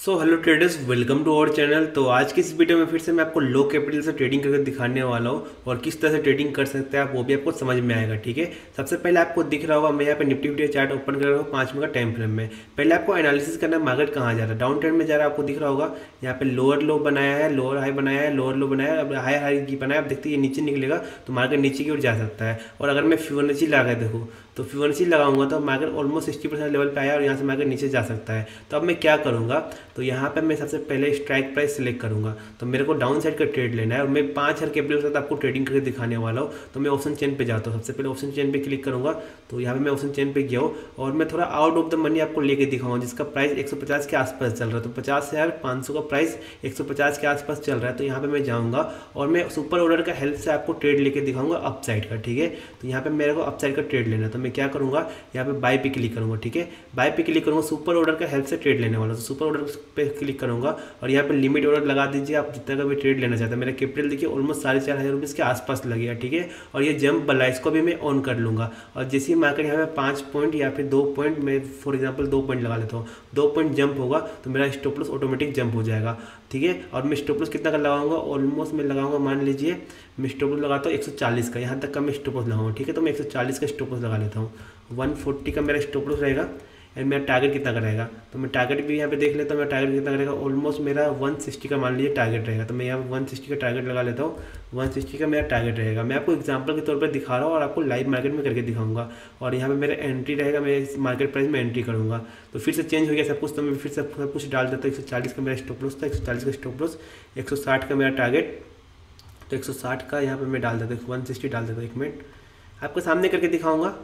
So hello traders, welcome to our channel. तो आज की इस वीडियो में फिर से मैं आपको लो कैपिटल से ट्रेडिंग करके दिखाने वाला हूँ और किस तरह से ट्रेडिंग कर सकते हैं आप, वो भी आपको समझ में आएगा। ठीक है, सबसे पहले आपको दिख रहा होगा मैं यहाँ पे निफ्टी फिफ्टी चार्ट ओपन कर रहा हूँ 5 मिनट का टाइम फ्रेम में। पहले आपको एनालिसिस करना है मार्केट कहाँ जा रहा है। डाउन ट्रेंड में जा रहा है, आपको दिख रहा होगा यहाँ पे लोअर लो बनाया है, लोअर हाई बनाया है, लोअर लो बनाया है, अब हाई हाई की बनाया है। आप देखते हैं ये नीचे निकलेगा तो मार्केट नीचे की ओर जा सकता है। और अगर मैं फिबोनाची लगा देखूँ तो फिबोनाची लगाऊंगा तो मार्केट ऑलमोस्ट 60% लेवल पे आया और यहाँ से मार्केट नीचे जा सकता है। तो अब मैं क्या करूँगा, तो यहाँ पे मैं सबसे पहले स्ट्राइक प्राइस सिलेक्ट करूँगा। तो मेरे को डाउन साइड का ट्रेड लेना है और मैं 5,000 कैपिटल के साथ आपको ट्रेडिंग करके दिखाने वाला हूँ। तो मैं ऑप्शन चेन पे जाता हूँ, सबसे पहले ऑप्शन चेन पे क्लिक करूँगा। तो यहाँ पे मैं ऑप्शन चेन पे गया हूँ और मैं थोड़ा आउट ऑफ द मनी आपको लेके दिखाऊंगा जिसका प्राइस 150 के आसपास चल रहा है। तो 50,500 का प्राइस 150 के आसपास चल रहा है। तो यहाँ पे मैं जाऊँगा और मैं सुपर ऑर्डर का हेल्प से आपको ट्रेड लेके दिखाऊंगा अप साइड का। ठीक है, तो यहाँ पे मेरे को अप साइड का ट्रेड लेना है। तो मैं क्या करूँगा, यहाँ पे बाय पे क्लिक करूँगा। ठीक है, बाय पे क्लिक करूँगा, सुपर ऑर्डर का हेल्प से ट्रेड लेने वाला। तो सुपर ऑर्डर पे क्लिक करूँगा और यहाँ पे लिमिट ऑर्डर लगा दीजिए आप जितना का भी ट्रेड लेना चाहते हैं। मेरा कैपिटल देखिए ऑलमोस्ट 4,500 रुपीज़ के आसपास लगेगा। ठीक है, और ये जंप वाला इसको भी मैं ऑन कर लूँगा। और जैसे ही मार्केट यहाँ पे 5 पॉइंट या फिर 2 पॉइंट, मैं फॉर एग्जाम्पल 2 पॉइंट लगा लेता हूँ, 2 पॉइंट जंप होगा तो मेरा स्टॉप लॉस ऑटोमेटिक जंप हो जाएगा। ठीक है, और मैं स्टॉप लॉस कितना का लगाऊंगा, ऑलमोस्ट मैं लगाऊंगा, मान लीजिए मैं स्टॉप लॉस लगाता हूँ 140 का, यहाँ तक का मैं स्टॉप लॉस लगाऊंगा। ठीक है, तो मैं 140 का स्टॉप लॉस लगा लेता हूँ। 140 का मेरा स्टॉप लॉस रहेगा एंड मेरा टारगेट कितना का रहेगा, तो मैं टारगेट भी यहाँ पे देख लेता हूँ। मेरा टारगेट कितना रहेगा, ऑलमोस्ट मेरा 160 का मान लीजिए टारगेट रहेगा। तो मैं यहाँ 160 का टारगेट लगा लेता हूँ। 160 का मेरा टारगेट रहेगा। मैं आपको एग्जांपल के तौर पर दिखा रहा हूँ और आपको लाइव मार्केट में करके दिखाऊंगा। और यहाँ पे मेरा एंट्री रहेगा, मैं इस मार्केट प्राइस में एंट्री करूँगा। तो फिर से चेंज हो गया सब कुछ, तो मैं फिर से सब कुछ डाल देता हूँ। 140 का मेरा स्टॉप लॉस था, 140 का स्टॉप लॉस, 160 का मेरा टारगेट, तो 160 का यहाँ पर मैं डाल देता हूँ, 160 डाल देता हूँ। 1 मिनट आपके सामने करके दिखाऊंगा।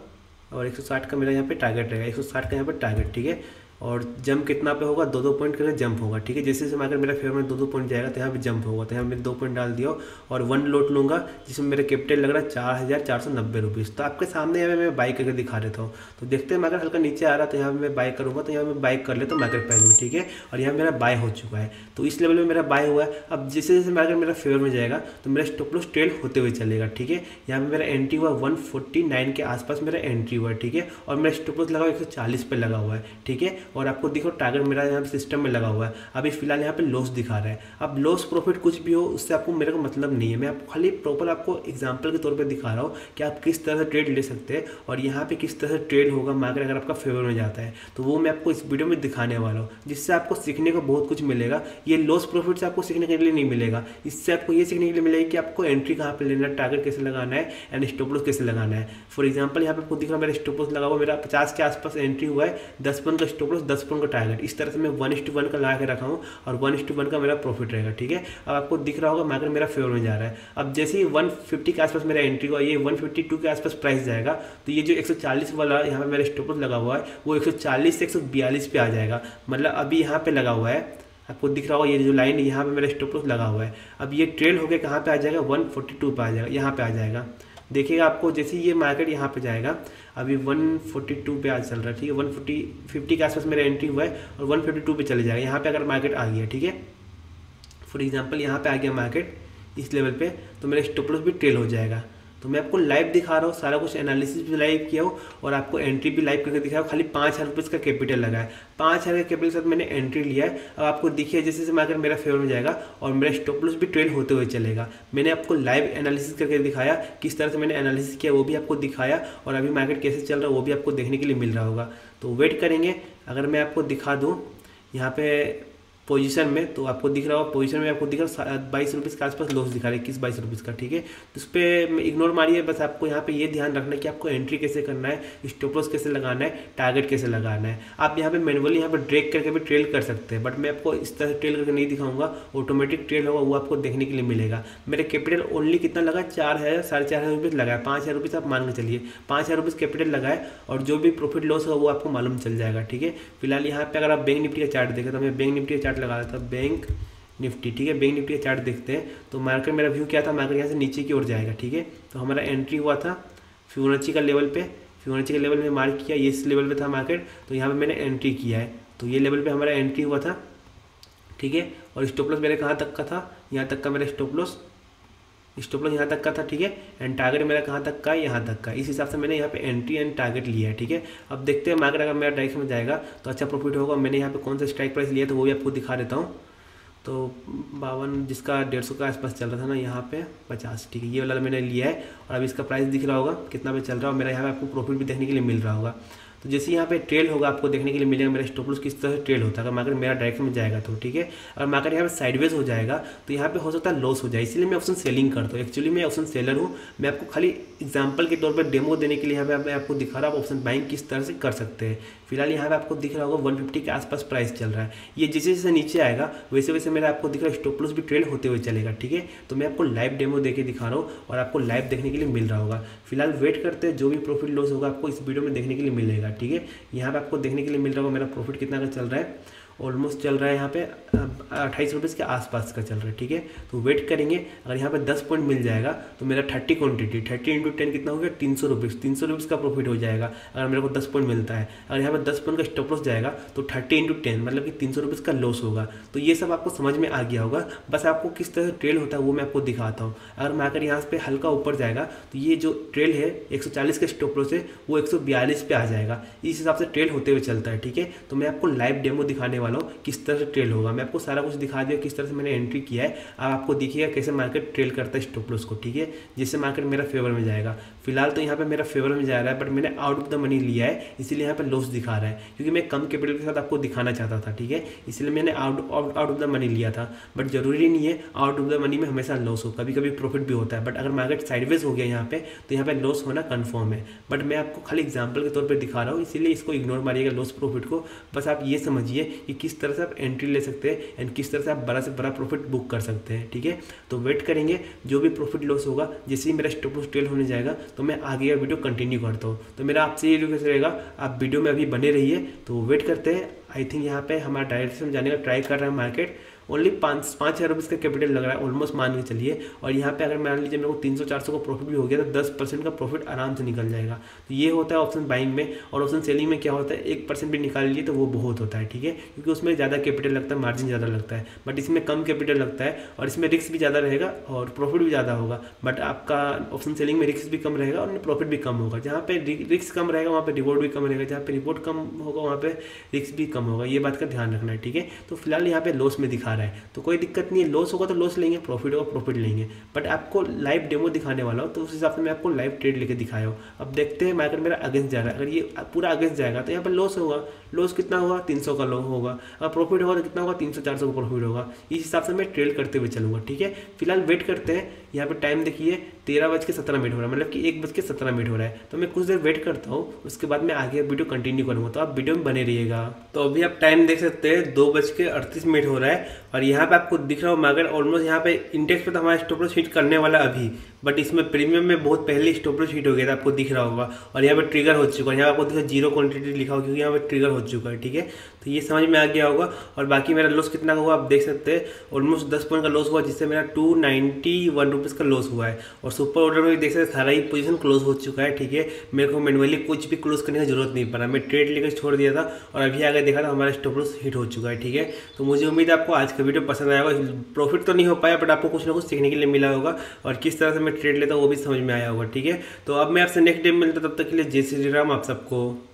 और 160 का मेरा यहाँ पे टारगेट रहेगा, 160 का यहाँ पे टारगेट। ठीक है, और जंप कितना पे होगा, 2-2 पॉइंट करके जंप होगा। ठीक है, जैसे जैसे मार्केट मेरा फेवर में 2-2 पॉइंट जाएगा तो यहाँ पे जंप होगा। तो यहाँ मैं 2 पॉइंट डाल दिया और 1 लोट लूँगा जिसमें मेरा कैपिटल लग रहा है 4,490 रुपीज़। तो आपके सामने यहाँ पे मैं बाई करके दिखा देता हूँ। तो देखते हैं मार्केट हल्का नीचे आ रहा है तो यहाँ पे मैं बाई करूँगा। तो यहाँ मैं बाई कर लेता हूँ मार्केट प्राइस में। ठीक है, और यहाँ मेरा बाय हो चुका है, तो इस लेवल में मेरा बाय हुआ है। अब जैसे जैसे मार्केट मेरा फेवर में जाएगा तो मेरा स्टॉप लॉस ट्रेल होते हुए चलेगा। ठीक है, यहाँ पे मेरा एंट्री हुआ 149 के आसपास मेरा एंट्री हुआ है। ठीक है, और मेरा स्टॉप लॉस लगा 140 पे लगा हुआ है। ठीक है, और आपको देखो टारगेट मेरा यहाँ पे सिस्टम में लगा हुआ है। अभी फिलहाल यहाँ पे लॉस दिखा रहा है। अब लॉस प्रॉफिट कुछ भी हो उससे आपको मेरे को मतलब नहीं है, मैं आपको खाली प्रॉपर आपको एग्जांपल के तौर पे दिखा रहा हूँ कि आप किस तरह से ट्रेड ले सकते हैं और यहाँ पे किस तरह से ट्रेड होगा मार्केट अगर आपका फेवर में जाता है। तो वो मैं आपको इस वीडियो में दिखाने वाला हूँ जिससे आपको सीखने को बहुत कुछ मिलेगा। ये लॉस प्रॉफिट से आपको सीखने के लिए नहीं मिलेगा, इससे आपको ये सीखने के लिए मिलेगा कि आपको एंट्री कहाँ पर लेना है, टारगेट कैसे लगाना है एंड स्टॉप लॉस कैसे लगाना है। फॉर एग्जाम्पल यहाँ पे आपको दिख रहा है मेरा स्टॉप लॉस लगा हुआ, मेरा 50 के आसपास एंट्री हुआ है, 10 पॉइंट का स्टॉप लॉस, 10 पॉइंट का टारगेट। इस तरह से मैं 1:1 का ला के रखा हूँ और 1:1 का मेरा प्रॉफिट रहेगा। ठीक है, अब आपको दिख रहा होगा मार्केट मेरा फेवर में जा रहा है। अब जैसे ही 150 के आसपास मेरा एंट्री हुआ, ये 152 के आसपास प्राइस जाएगा तो ये जो 140 वाला यहाँ पे मेरा स्टॉप लॉस लगा हुआ है वो 140 से 142 पे आ जाएगा। मतलब अभी यहाँ पे लगा हुआ है, आपको दिख रहा होगा ये जो लाइन यहाँ पे मेरा स्टॉप लॉस लगा हुआ है। अब ये ट्रेल होकर कहाँ पे आ जाएगा, 142 पे आ जाएगा, यहाँ पे आ जाएगा। देखिएगा आपको जैसे ये मार्केट यहाँ पे जाएगा, अभी 142 पे आज चल रहा है। ठीक है, 150 के आसपास मेरा एंट्री हुआ है और 152 पे चले जाएगा। यहाँ पे अगर मार्केट आ गया, ठीक है, फॉर एग्जांपल यहाँ पे आ गया मार्केट इस लेवल पे, तो मेरा स्टॉप लॉस भी ट्रेल हो जाएगा। तो मैं आपको लाइव दिखा रहा हूँ, सारा कुछ एनालिसिस भी लाइव किया हो और आपको एंट्री भी लाइव करके दिखाया। खाली 5,000 रुपये का कैपिटल लगा है, 5,000 के कैपिटल के साथ मैंने एंट्री लिया है। अब आपको देखिए जैसे जैसे मार्केट मेरा फेवर में जाएगा और मेरा स्टॉप लॉस भी ट्रेल होते हुए चलेगा। मैंने आपको लाइव एनालिसिस करके दिखाया, किस तरह से मैंने एनालिसिस किया वो भी आपको दिखाया और अभी मार्केट कैसे चल रहा है वो भी आपको देखने के लिए मिल रहा होगा। तो वेट करेंगे, अगर मैं आपको दिखा दूँ यहाँ पे पोजीशन में, तो आपको दिख रहा होगा पोजीशन में आपको दिख रहा है 22 रुपीज़ के आसपास लॉस दिखा रहा है, 21-22 रुपीज़ का। ठीक है, तो उस पर इग्नोर मारिए, बस आपको यहाँ पे ये ध्यान रखना है कि आपको एंट्री कैसे करना है, स्टॉप लॉस कैसे लगाना है, टारगेट कैसे लगाना है। आप यहाँ पे मैनुअली यहाँ पे ड्रैग करके भी ट्रेल कर सकते हैं, बट मैं आपको इस तरह से ट्रेल करके नहीं दिखाऊंगा, ऑटोमेटिक ट्रेल होगा वो आपको देखने के लिए मिलेगा। मेरे कैपिटल ओनली कितना लगा, 4,000 4,500 रुपीज़ लगा है, 5,000 रुपीज़ आप मान के चलिए, 5,000 रुपीज़ कैपिटल लगा है और जो भी प्रॉफिट लॉस होगा वो आपको मालूम चल जाएगा। ठीक है, फिलहाल यहाँ पे अगर आप बैंक निफ्टी का चार्ट देखें तो मैं बैंक निफ्टी का चार्ट लगा रहा था, बैंक निफ्टी। ठीक है, बैंक निफ्टी का चार्ट देखते हैं तो मार्केट मेरा व्यू क्या था, मार्केट यहाँ से नीचे की ओर जाएगा। ठीक है, तो हमारा एंट्री हुआ था फिबोनाची का लेवल पे, फिबोनाची का लेवल में मार्क किया, ये इस लेवल पे था मार्केट, तो यहाँ पे मैंने एंट्री किया है, तो ये लेवल पे हमारा एंट्री हुआ था। ठीक है, और स्टॉप लॉस मेरे कहाँ तक का था, यहाँ तक का मेरा स्टॉप लॉस स्टॉप लॉस यहाँ तक का था, ठीक है, एंड टारगेट मेरा कहाँ तक का, यहाँ तक का। इस हिसाब से मैंने यहाँ पे एंट्री एंड टारगेट लिया है, ठीक है। अब देखते हैं मार्केट अगर मेरा डायरेक्शन में जाएगा तो अच्छा प्रॉफिट होगा। मैंने यहाँ पे कौन सा स्ट्राइक प्राइस लिया तो वो भी आपको दिखा देता हूँ। तो 52 जिसका 150 के आसपास चल रहा था ना, यहाँ पे 50, ठीक है, ये वाला मैंने लिया है। और अब इसका प्राइस दिख रहा होगा कितना पे चल रहा है, और मेरा यहाँ पे आपको प्रॉफिट भी देखने के लिए मिल रहा होगा। तो जैसे यहाँ पे ट्रेल होगा आपको देखने के लिए मिलेगा मेरा स्टॉप लॉस किस तरह से ट्रेल होता है, अगर मार्केट मेरा डायरेक्शन में जाएगा तो, ठीक है। अगर मार्केट यहाँ पे साइडवेज हो जाएगा तो यहाँ पे हो सकता है लॉस हो जाए, इसलिए मैं ऑप्शन सेलिंग करता हूँ। एक्चुअली मैं ऑप्शन सेलर हूँ, मैं आपको खाली एग्जाम्पल के तौर पर डेमो देने के लिए यहाँ पे आपको दिखा रहा हूँ ऑप्शन बाइंग किस तरह से कर सकते हैं। फिलहाल यहाँ पे आपको दिख रहा होगा 150 के आसपास प्राइस चल रहा है। ये जैसे जैसे नीचे आएगा वैसे वैसे मेरा आपको दिख रहा है स्टॉप लॉस भी ट्रेल होते हुए चलेगा, ठीक है। तो मैं आपको लाइव डेमो देके दिखा रहा हूँ और आपको लाइव देखने के लिए मिल रहा होगा। फिलहाल वेट करते हैं, जो भी प्रॉफिट लॉस होगा आपको इस वीडियो में देखने के लिए मिलेगा, ठीक है। यहाँ पे आपको देखने के लिए मिल रहा होगा मेरा प्रॉफिट कितना का चल रहा है, ऑलमोस्ट चल रहा है यहाँ पे 28 रुपीज़ के आसपास का चल रहा है, ठीक है। तो वेट करेंगे, अगर यहाँ पे 10 पॉइंट मिल जाएगा तो मेरा 30 क्वांटिटी 30 इंटू 10 कितना हो गया, 300 रुपीज़, 300 रुपीज़ का प्रॉफिट हो जाएगा अगर मेरे को 10 पॉइंट मिलता है। अगर यहाँ पे 10 पॉइंट का स्टॉप लॉस जाएगा तो 30 इंटू 10 मतलब कि 300 रुपीज़ का लॉस होगा। तो ये सब आपको समझ में आ गया होगा, बस आपको किस तरह से ट्रेल होता है वो मैं आपको दिखाता हूँ। अगर मार्केट यहाँ पे हल्का ऊपर जाएगा तो ये जो ट्रेल है 140 का स्टॉप लॉस है वो 142 पे आ जाएगा, इस हिसाब से ट्रेल होते हुए चलता है, ठीक है। तो मैं आपको लाइव डेमो दिखाने वाला हूँ किस तरह ट्रेल होगा। मैं आपको सारा कुछ दिखा दिया किस तरह से मैंने एंट्री किया है। अब आपको दिखिएगा कैसे मार्केट ट्रेल करता है स्टॉप लॉस को, ठीक है, जिससे मार्केट मेरा फेवर में जाएगा। फिलहाल तो यहाँ पे मेरा फेवर में जा रहा है, बट मैंने आउट ऑफ द मनी लिया है, इसीलिए यहाँ पे लॉस दिखा रहा है, क्योंकि मैं कम कैपिटल के साथ आपको दिखाना चाहता था, ठीक है, इसलिए मैंने आउट ऑफ द मनी लिया था। बट जरूरी नहीं है आउट ऑफ द मनी में हमेशा लॉस हो, कभी कभी प्रॉफिट भी होता है। बट अगर मार्केट साइडवेज हो गया यहाँ पे तो यहाँ पे लॉस होना कन्फर्म है। बट मैं आपको खाली एग्जाम्पल के तौर पर दिखा रहा हूँ, इसीलिए इसको इग्नोर मारिएगा लॉस प्रॉफिट को। बस आप ये समझिए कि किस तरह से आप एंट्री ले सकते हैं एंड किस तरह से आप बड़ा से बड़ा प्रॉफिट बुक कर सकते हैं, ठीक है। तो वेट करेंगे, जो भी प्रॉफिट लॉस होगा जैसे ही मेरा स्टॉप लॉस ट्रेल होने जाएगा तो मैं आगे का वीडियो कंटिन्यू करता हूँ। तो मेरा आपसे ये रिक्वेस्ट रहेगा, आप वीडियो में अभी बने रहिए। तो वेट करते हैं, आई थिंक यहाँ पे हमारा डायरेक्शन जाने का ट्राई कर रहा है मार्केट। ओनली 5,000 रुपीज़ का कैपिटल लग रहा है, ऑलमोस्ट मान के चलिए। और यहाँ पे अगर मान लीजिए मेरे को 300-400 का प्रॉफिट भी हो गया तो 10% का प्रॉफिट आराम से निकल जाएगा। तो ये होता है ऑप्शन बाइंग में। और ऑप्शन सेलिंग में क्या होता है, 1% भी निकाल लीजिए तो वो बहुत होता है, ठीक है, क्योंकि उसमें ज़्यादा कैपिटल लगता है, मार्जिन ज़्यादा लगता है। बट इसमें कम कैपिटल लगता है और इसमें रिस्क भी ज़्यादा रहेगा और प्रॉफिट भी ज़्यादा होगा। बट आपका ऑप्शन सेलिंग में रिस्क भी कम रहेगा और प्रॉफिट भी कम होगा। जहाँ पे रिस्क कम रहेगा वहाँ पे रिवॉर्ड भी कम रहेगा, जहाँ पे रिवॉर्ड कम होगा वहाँ पे रिस्क भी कम होगा। ये बात का ध्यान रखना है, ठीक है। तो फिलहाल यहाँ पे लॉस में दिखा रहा है तो कोई दिक्कत नहीं है, लॉस होगा तो लॉस लेंगे, प्रॉफिट होगा प्रॉफिट लेंगे। बट आपको लाइव डेमो दिखाने वाला हूँ तो उस हिसाब से मैं आपको लाइव ट्रेड लेके दिखाया हूँ। अब देखते हैं मार्केट मेरा अगेंस्ट जा रहा है, अगर ये पूरा अगेंस्ट जाएगा तो यहाँ पर लॉस होगा। लॉस कितना होगा, 300 का लॉस होगा। अगर प्रॉफिट होगा तो कितना होगा, 300-400 का प्रॉफिट होगा। इस हिसाब से मैं ट्रेड करते हुए चलूँगा, ठीक है। फिलहाल वेट करते हैं, यहाँ पे टाइम देखिए 13:17 हो रहा है, मतलब कि 1:17 हो रहा है। तो मैं कुछ देर वेट करता हूँ, उसके बाद मैं आगे वीडियो कंटिन्यू करूँगा। तो आप वीडियो में बने रहिएगा। तो अभी आप टाइम देख सकते हैं 2:38 हो रहा है और यहाँ पे आपको दिख रहा हो मार्केट ऑलमोस्ट यहाँ पे इंडेक्स पे तो हमारा स्टॉप लॉस हिट करने वाला अभी, बट इसमें प्रीमियम में बहुत पहले स्टॉप लॉस हिट हो गया था, आपको दिख रहा होगा। और यहाँ पे ट्रिगर हो चुका है, यहाँ आपको दिखा 0 क्वांटिटी लिखा हो क्योंकि यहाँ पे ट्रिगर हो चुका है, ठीक है। तो ये समझ में आ गया होगा। और बाकी मेरा लॉस कितना हुआ आप देख सकते हैं, ऑलमोस्ट 10 पॉइंट का लॉस हुआ, जिससे मेरा 291 रुपीज़ का लॉस हुआ है। और सुपर ऑर्डर में देख सकते सारा ही पोजीशन क्लोज हो चुका है, ठीक है। मेरे को मैनुअली कुछ भी क्लोज करने की जरूरत नहीं पड़ा, मैं ट्रेड लेकर छोड़ दिया था और अभी आगे देखा था हमारा स्टॉप लॉस हिट हो चुका है, ठीक है। तो मुझे उम्मीद है आपको आज का वीडियो पसंद आया होगा। प्रॉफिट तो नहीं हो पाया बट आपको कुछ ना कुछ सीखने के लिए मिला होगा और किस तरह से मैं ट्रेड लेता हूँ वो भी समझ में आया होगा, ठीक है। तो अब मैं आपसे नेक्स्ट डे मिलता, तब तक के लिए जय श्री राम आप सबको।